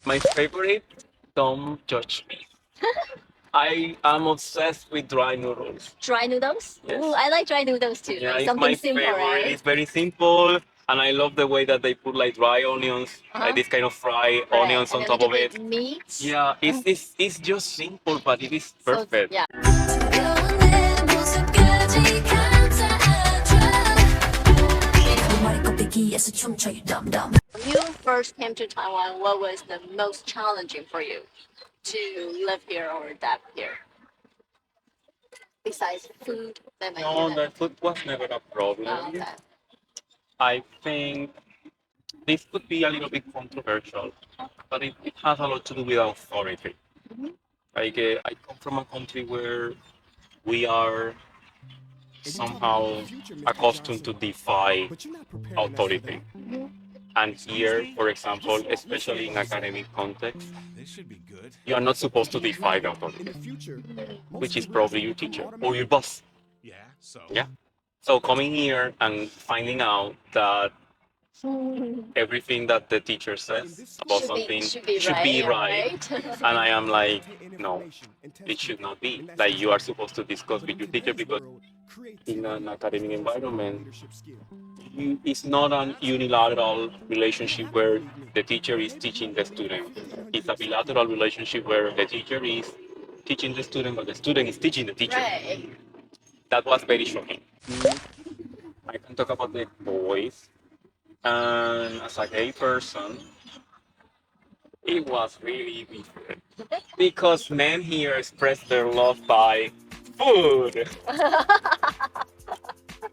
My favorite, don't judge me. I am obsessed with dry noodles. Dry noodles? Yes. Ooh, I like dry noodles too. Yeah, Like it's something my simple, favorite. right? It's very simple, and I love the way that they put like dry onions, like this kind of fried onions And on a top little of it. bit meat. Yeah, it's just simple, but it is So, perfect. yeah. When you first came to Taiwan, what was the most challenging for you to live here or adapt here? Besides food, then No, the food was never a problem. okay. I think this could be a little bit controversial, but it has a lot to do with authority. Like, I come from a country where we are somehow accustomed to defy authority. And here, for example, especially in academic context, you are not supposed to defy the authority, which is probably your teacher or your boss. Yeah. So coming here and finding out that everything that the teacher says about something should be right. And I am like, no, it should not be. Like, you are supposed to discuss with your teacher, because in an academic environment, it's not an unilateral relationship where the teacher is teaching the student. It's a bilateral relationship where the teacher is teaching the student, but the student is teaching the teacher. Right. That was very shocking. I can talk about the boys. And as a gay person, it was really different. Because men here express their love by food.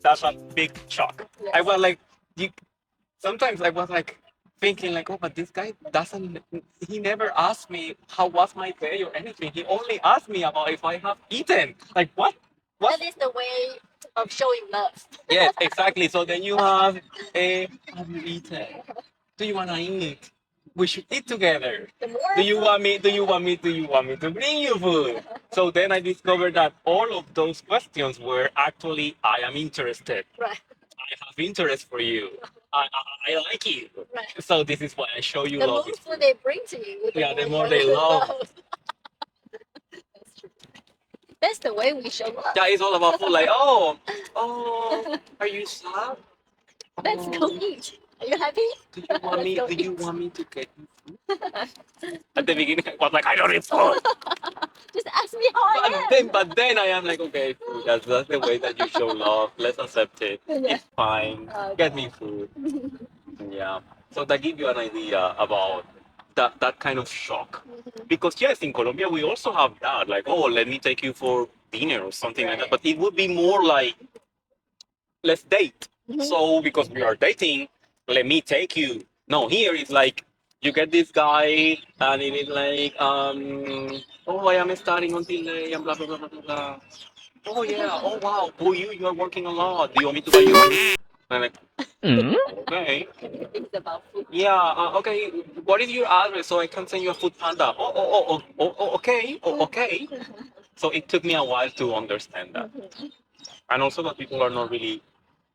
That's a big shock. Yes. I was like, sometimes I was like thinking like, oh, but this guy he never asked me how was my day or anything. He only asked me about if I have eaten. Like, what? That is the way of showing love. Yes, exactly. So then you have, have you eaten? Do you want to eat? We should eat together. Do you want me to bring you food? So then I discovered that all of those questions were actually, I am interested. Right. I have interest for you. I like you. Right. So this is why I show you The love. more food they bring to you, The more they love. That's true. That's the way we show love. Yeah, it's all about food. Like, oh, are you sad? Let's go eat. Are you happy? Do you want me? Let's go Do you eat. want me to get you food? At the beginning, I was like, I don't need food. Just ask me how I am. But then I am like, okay, food. That's the way that you show love. Let's accept it. Yeah. It's fine. Get me food. Yeah. So that gives you an idea about that kind of shock. Because yes, in Colombia we also have that. Like, oh, let me take you for dinner or something like that. But it would be more like, let's date. So because we are dating, let me take you. No, here it's like you get this guy and it is like, oh, I am studying until late and blah blah blah blah blah. Oh yeah, oh wow, oh you are working a lot. Do you want me to buy you one? And I'm like, okay. It's about food. Yeah, okay. What is your address so I can send you a food panda? Okay. Oh, okay. So it took me a while to understand that. And also that people are not really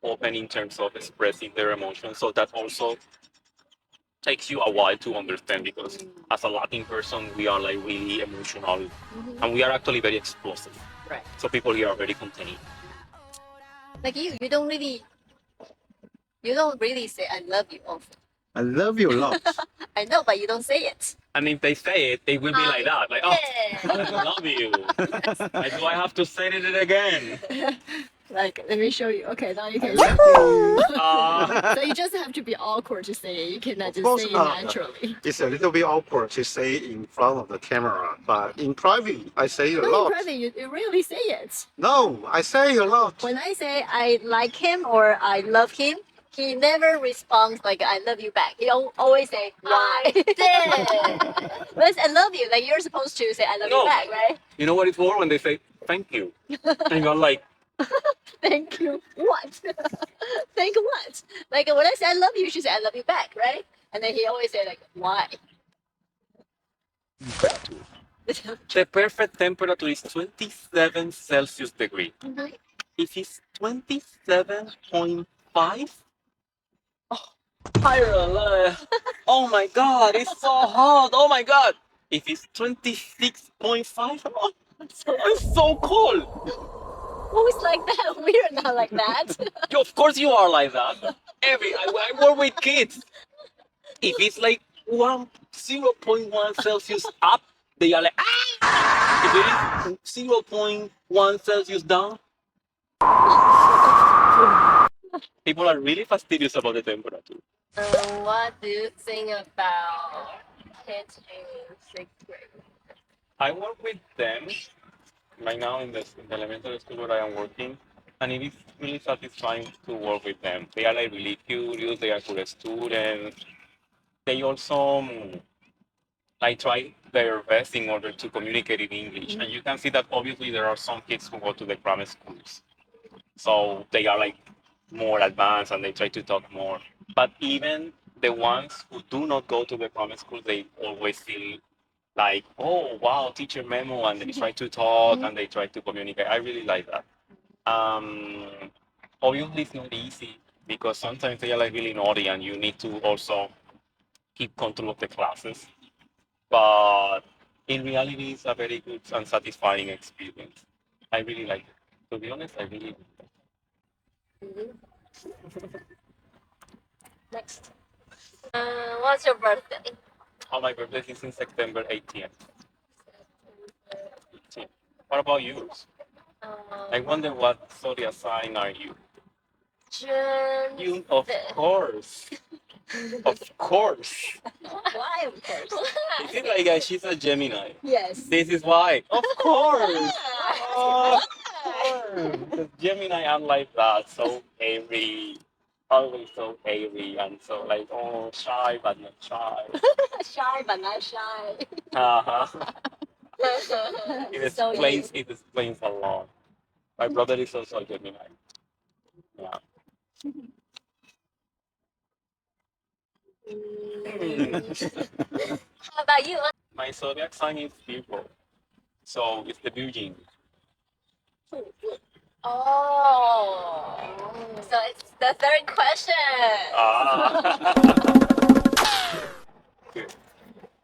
open in terms of expressing their emotions. So that also takes you a while to understand, because as a Latin person, we are like really emotional and we are actually very explosive. Right. So people here are very contained. Like you don't really say I love you often. I love you a lot. I know, but you don't say it. And if they say it, it will be like that. Like, oh, Yeah. I love you. Like, do I have to say it again? Like, let me show you. Okay, now you can. So you just have to be awkward to say it. You cannot just say it naturally. It's a little bit awkward to say in front of the camera, but in private, I say it a No, lot. in private, you really say it. No, I say a lot. When I say I like him or I love him, he never responds like I love you back. He always say why. But I love you. Like you're supposed to say I love you back, right? You know what it's for? When they say thank you, and you're like, Thank you. What? Thank what? Like when I say I love you, you should say I love you back, right? And then he always say like why. the perfect temperature is 27 Celsius degree. If it's 27.5, 太热了 ！Oh my god, it's so hot! Oh my god! If it's 26.5, it's so cold. Who's like that? We're not like that. Of course you are like that. I work with kids. If it's like 0.1 Celsius up, they are like, ah! If it is 0.1 Celsius down, people are really fastidious about the temperature. What do you think about kids in sixth grade? I work with them right now in the elementary school where I am working, and it is really satisfying to work with them. They are like really curious, they are good students. They also like try their best in order to communicate in English. And you can see that obviously there are some kids who go to the grammar schools. So they are like more advanced and they try to talk more. But even the ones who do not go to the grammar school, they always feel like, oh wow, teacher memo, and they try to talk and they try to communicate. I really like that. Obviously it's not easy because sometimes they are like really naughty and you need to also keep control of the classes. But in reality, it's a very good and satisfying experience. I really like it. To be honest, I really Next. What's your birthday? Oh, my birthday is in September 18th. What about yours? I wonder what zodiac sign are you? June. You, of course. Of course. Why, of course? Is it like she's a Gemini? Yes. This is why. Of course. Of course. Because Gemini are like that, so airy. Always so airy and so like, oh, shy but not shy. Shy but not shy. Uh-huh. So It explains a lot. My brother is also a Gemini. Yeah. How about you? My zodiac sign is Virgo, so it's the Virgin. Oh, so it's the third question. Ah. Good.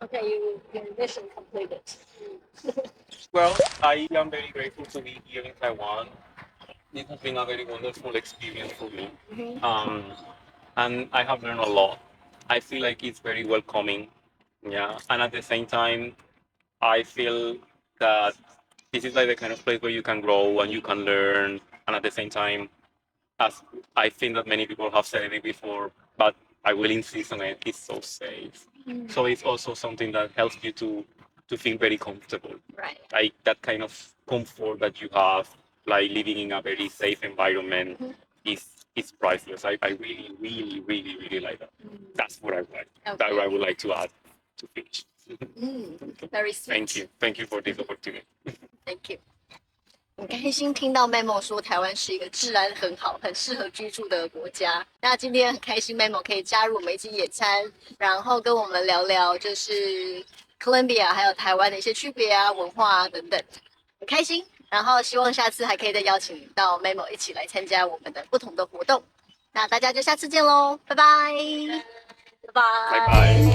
Okay, your mission completed. Well, I am very grateful to be here in Taiwan. It has been a very wonderful experience for me. And I have learned a lot. I feel like it's very welcoming. Yeah. And at the same time, I feel that this is like the kind of place where you can grow and you can learn. And at the same time, as I think that many people have said it before, but I will insist on it, it's so safe. So it's also something that helps you to feel very comfortable. Right. Like that kind of comfort that you have, like living in a very safe environment, is priceless. I really, really, really, really like that. That's what I like. That I would like to add to finish. Very sweet. Thank you for this opportunity. Thank you. 很开心听到 Memo 说台湾是一个治安很好、很适合居住的国家。那今天很开心 Memo 可以加入我们一起野餐，然后跟我们聊聊就是哥伦比亚还有台湾的一些区别啊、文化啊等等，很开心。然后希望下次还可以再邀请到 Memo 一起来参加我们的不同的活动。那大家就下次见喽，拜拜，拜拜，拜拜。